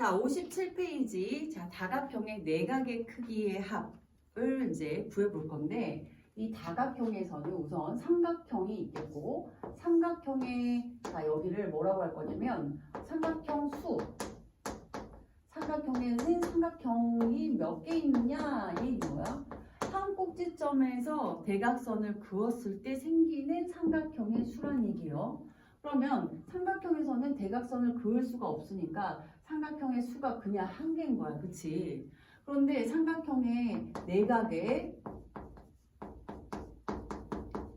자, 57페이지. 자, 다각형의 내각의 크기의 합을 이제 구해볼 건데, 이 다각형에서는 우선 삼각형이 있겠고, 삼각형의, 자, 여기를 뭐라고 할 거냐면, 삼각형 수. 삼각형에는 삼각형이 몇 개 있느냐? 이 뭐야? 한 꼭지점에서 대각선을 그었을 때 생기는 삼각형의 수란 얘기예요. 그러면 삼각형에서는 대각선을 그을 수가 없으니까 삼각형의 수가 그냥 한 개인 거야. 그치? 그런데 삼각형의 내각의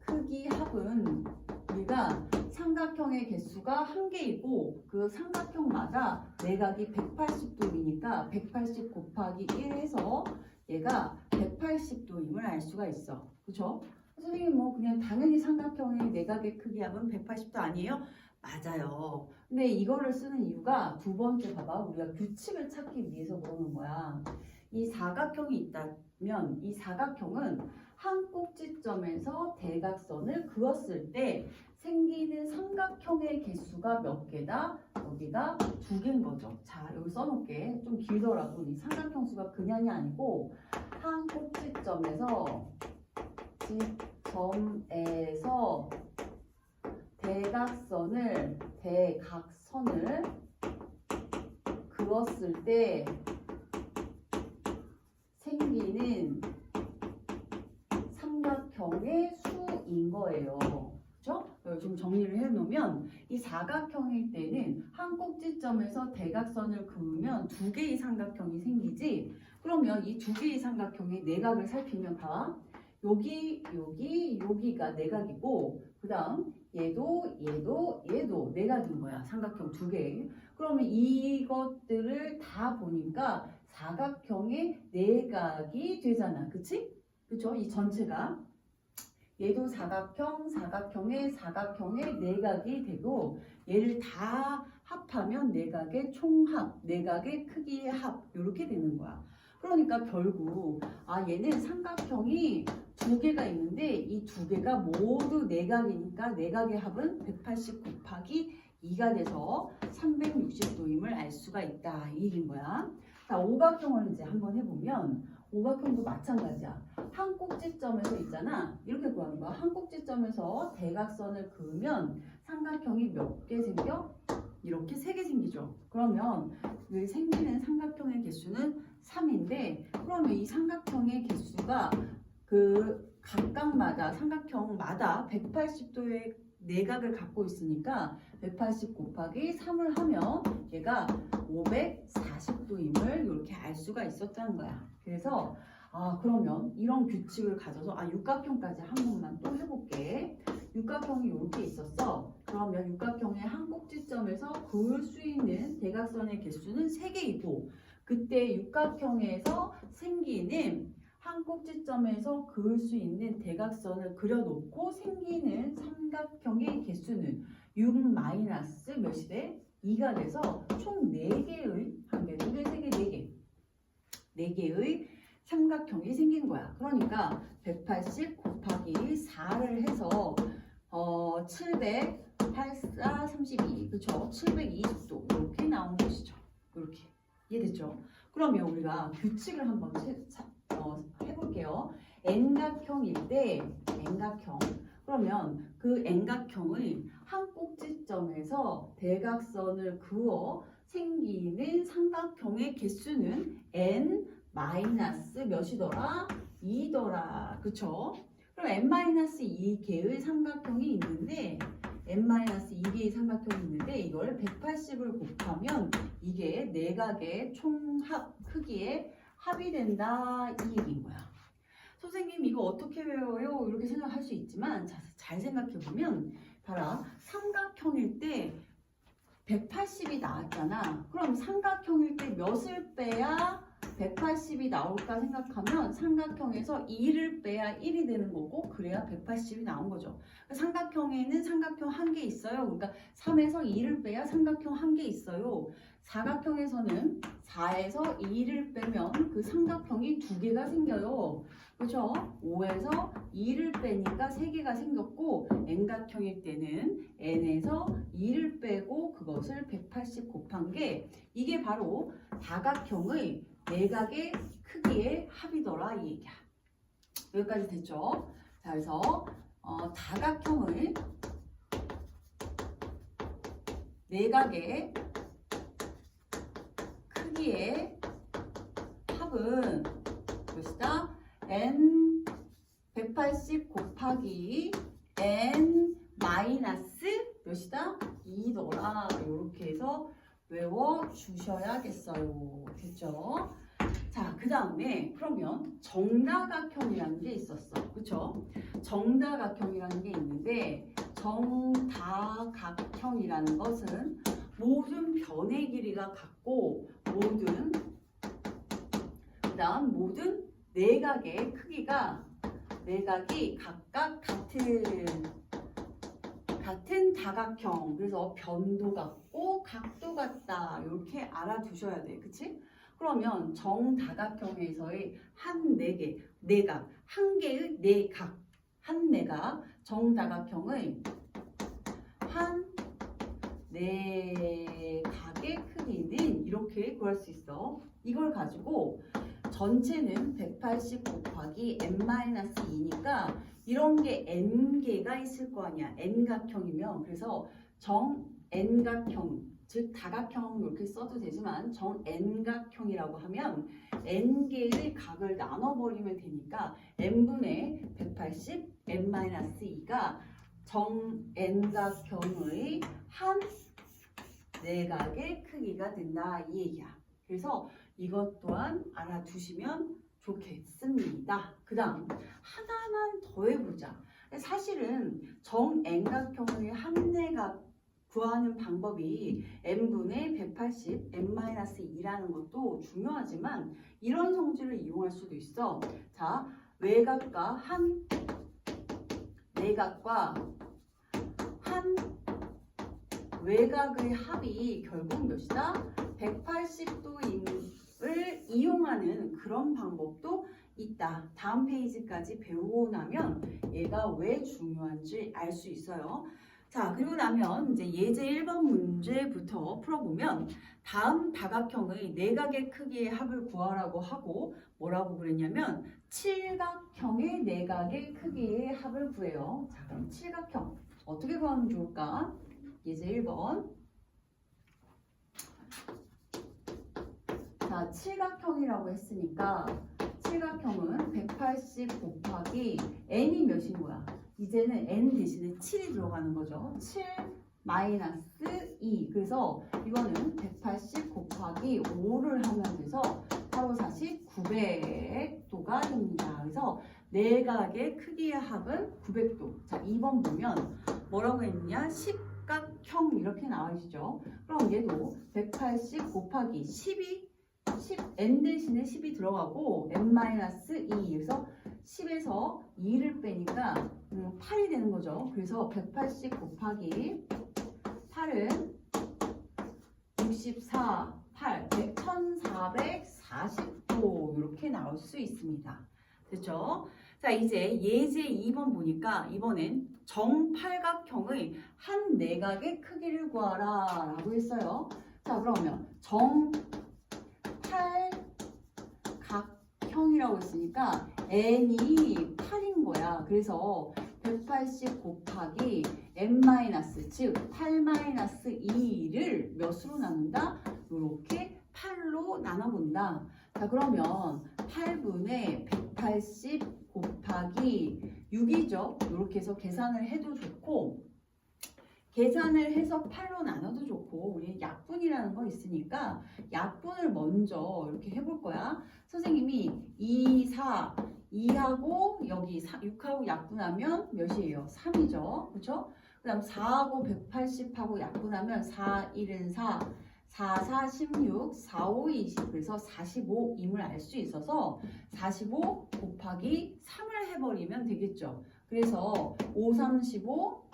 크기 합은 우리가 삼각형의 개수가 한 개이고 그 삼각형마다 내각이 180도이니까 180 곱하기 1 해서 얘가 180도임을 알 수가 있어. 그쵸? 선생님 뭐 그냥 당연히 삼각형의 내각의 크기 합은 180도 아니에요? 맞아요. 근데 이거를 쓰는 이유가 두 번째 봐봐. 우리가 규칙을 찾기 위해서 그러는 거야. 이 사각형이 있다면 이 사각형은 한 꼭지점에서 대각선을 그었을 때 생기는 삼각형의 개수가 몇 개다? 여기가 두 개인 거죠. 자, 여기 써놓을게. 좀 길더라고. 이 삼각형 수가 그냥이 아니고 한 꼭지점에서 대각선을 그었을 때 생기는 삼각형의 수인 거예요. 그렇죠? 좀 정리를 해놓으면 이 사각형일 때는 한 꼭지점에서 대각선을 그으면 두 개의 삼각형이 생기지. 그러면 이 두 개의 삼각형의 내각을 살피면 봐. 여기가 내각이고 그 다음 얘도 내각인 거야. 삼각형 두 개. 그러면 이것들을 다 보니까 사각형의 내각이 되잖아. 그치? 그쵸? 이 전체가 얘도 사각형의 내각이 되고 얘를 다 합하면 내각의 총합, 내각의 크기의 합 이렇게 되는 거야. 그러니까 결국 얘는 삼각형이 두 개가 있는데 이 두 개가 모두 내각이니까 내각의 합은 180 곱하기 2가 돼서 360도임을 알 수가 있다 이 얘기인 거야. 자, 오각형을 이제 한번 해보면 오각형도 마찬가지야. 한 꼭지점에서 있잖아. 이렇게 구하는 거야. 한 꼭지점에서 대각선을 그으면 삼각형이 몇 개 생겨? 이렇게 3개 생기죠. 그러면 그 생기는 삼각형의 개수는 3인데 그러면 이 삼각형의 개수가 그 각각마다 삼각형마다 180도의 내각을 갖고 있으니까 180 곱하기 3을 하면 얘가 540도임을 이렇게 알 수가 있었다는 거야. 그래서 그러면 이런 규칙을 가져서 육각형까지 한 번만 또 해볼게. 육각형이 이렇게 있었어. 그러면 육각형의 한 꼭지점에서 그을 수 있는 대각선의 개수는 3개이고 그때 육각형에서 생기는 한 꼭지점에서 그을 수 있는 대각선을 그려놓고 생기는 삼각형의 개수는 6 마이너스 몇이 돼? 2가 돼서 총 4개의 한 개, 2개, 3개, 4개 4개의 삼각형이 생긴 거야. 그러니까 180 곱하기 4를 해서 700, 84, 32 그쵸? 720도 이렇게 나온 것이죠. 이렇게 이해됐죠? 그러면 우리가 규칙을 한번 해볼게요. N각형일 때 N각형 그러면 그 N각형의 한 꼭지점에서 대각선을 그어 생기는 삼각형의 개수는 N 마이너스 몇이더라? 2더라. 그쵸? 그럼 N-2개의 삼각형이 있는데 N-2개의 삼각형이 있는데 이걸 180을 곱하면 이게 내각의 총합 크기의 합이 된다 이 얘기인 거야. 선생님 이거 어떻게 외워요? 이렇게 생각할 수 있지만 잘 생각해 보면 봐라. 삼각형일 때 180이 나왔잖아. 그럼 삼각형일 때 몇을 빼야 180이 나올까 생각하면 삼각형에서 2를 빼야 1이 되는 거고 그래야 180이 나온 거죠. 삼각형에는 삼각형 한 개 있어요. 그러니까 3에서 2를 빼야 삼각형 한 개 있어요. 사각형에서는 4에서 2를 빼면 그 삼각형이 두 개가 생겨요. 그렇죠? 5에서 2를 빼니까 3개가 생겼고 N각형일 때는 N에서 2를 빼고 그것을 180 곱한 게 이게 바로 다각형의 내각의 크기의 합이더라 이 얘기야. 여기까지 됐죠? 자, 그래서 다각형의 내각의 크기의 합은 무엇이다? n 180 곱하기 n 마이너스 몇이다? 2더라. 이렇게 해서 외워 주셔야겠어요. 됐죠? 자, 그 다음에 그러면 정다각형이라는 게 있었어. 그쵸? 정다각형이라는 게 있는데 정다각형이라는 것은 모든 변의 길이가 같고 그다음 모든 내각의 크기가 내각이 각각 같은 다각형. 그래서 변도 같고 각도 같다. 이렇게 알아두셔야 돼. 그치? 그러면 정다각형에서의 한 내각, 한 개의 내각, 한 내각, 정다각형의 한 내각의 크기는 이렇게 구할 수 있어. 이걸 가지고 전체는 180 곱하기 n-2니까 이런 게 n개가 있을 거 아니야. n각형이면. 그래서 정 n각형, 즉 다각형 이렇게 써도 되지만 정 n각형이라고 하면 n개의 각을 나눠버리면 되니까 n분의 180 n-2가 정 n각형의 한 내각의 크기가 된다 이 얘기야. 그래서 이것 또한 알아두시면 좋겠습니다. 그 다음 하나만 더 해보자. 사실은 정 n각형의 한 내각 구하는 방법이 n분의 180 n-2라는 것도 중요하지만 이런 성질을 이용할 수도 있어. 자, 외각과 한 내각과 한 외각의 합이 결국 몇이다? 180도를 이용하는 그런 방법도 있다. 다음 페이지까지 배우고 나면 얘가 왜 중요한지 알 수 있어요. 자, 그리고 나면 이제 예제 1번 문제부터 풀어보면 다음 다각형의 내각의 크기의 합을 구하라고 하고 뭐라고 그랬냐면 칠각형의 내각의 크기의 합을 구해요. 자, 그럼 칠각형 어떻게 구하면 좋을까? 예제 1번. 자, 칠각형이라고 했으니까 칠각형은 180 곱하기 n이 몇인 거야? 이제는 n 대신에 7이 들어가는 거죠. 7 마이너스 2. 그래서 이거는 180 곱하기 5를 하면 돼서 4,5,40 900도가 됩니다. 그래서 내각의 크기의 합은 900도. 자, 2번 보면 뭐라고 했느냐? 십각형 이렇게 나와있죠. 그럼 얘도 180 곱하기 10n 대신에 10이 들어가고 n-2. 그래서 10에서 2를 빼니까 8이 되는 거죠. 그래서 180 곱하기 8은 64, 8, 1440도 이렇게 나올 수 있습니다. 됐죠? 자, 이제 예제 2번 보니까 이번엔 정팔각형의 한 내각의 크기를 구하라 라고 했어요. 자, 그러면 정팔각형이라고 했으니까 n이 8인 거야. 그래서 180 곱하기 n-, 즉 8-2를 몇으로 나눈다? 이렇게 8로 나눠본다. 자, 그러면 8분의 180 곱하기 6이죠. 이렇게 해서 계산을 해도 좋고 계산을 해서 8로 나눠도 좋고 우리 약분이라는 거 있으니까 약분을 먼저 이렇게 해볼 거야. 선생님이 2, 4, 2하고 여기 6하고 약분하면 몇이에요? 3이죠. 그렇죠? 그 다음 4하고 180하고 약분하면 4, 1은 4, 4, 4, 16, 4, 5, 20 그래서 45임을 알 수 있어서 45 곱하기 3을 해버리면 되겠죠. 그래서 5, 3, 15,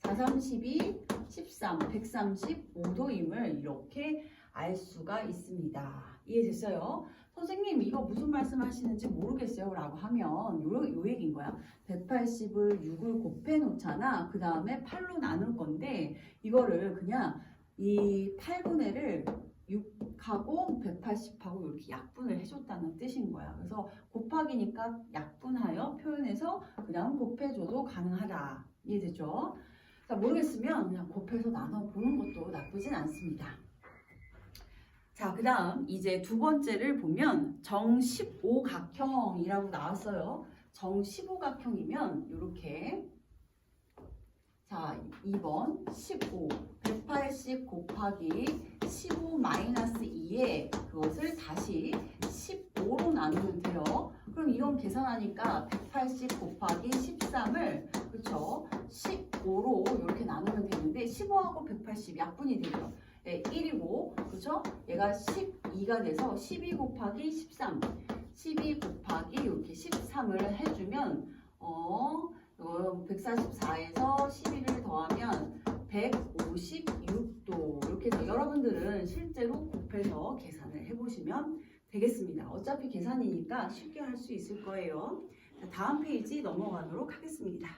4, 3, 12, 13, 135도임을 이렇게 알 수가 있습니다. 이해됐어요? 선생님 이거 무슨 말씀 하시는지 모르겠어요 라고 하면 요 얘기인 거야. 180을 6을 곱해 놓잖아. 그 다음에 8로 나눌 건데 이거를 그냥 이 8분의를 6하고 180하고 이렇게 약분을 해줬다는 뜻인 거야. 그래서 곱하기니까 약분하여 표현해서 그냥 곱해줘도 가능하다. 이해되죠? 자, 모르겠으면 그냥 곱해서 나눠보는 것도 나쁘진 않습니다. 자, 그 다음 이제 두 번째를 보면 정15각형이라고 나왔어요. 정15각형이면 이렇게 자, 2번 15 180 곱하기 15 마이너스 2에 그것을 다시 15로 나누면 돼요. 그럼 이런 계산하니까 180 곱하기 13을 그쵸? 15로 이렇게 나누면 되는데 15하고 180 약분이 되죠. 네, 1이고 그쵸? 얘가 12가 돼서 12 곱하기 13 12 곱하기 이렇게 13을 해주면 144에서 11을 더하면 156도 이렇게 해서 여러분들은 실제로 곱해서 계산을 해보시면 되겠습니다. 어차피 계산이니까 쉽게 할 수 있을 거예요. 다음 페이지 넘어가도록 하겠습니다.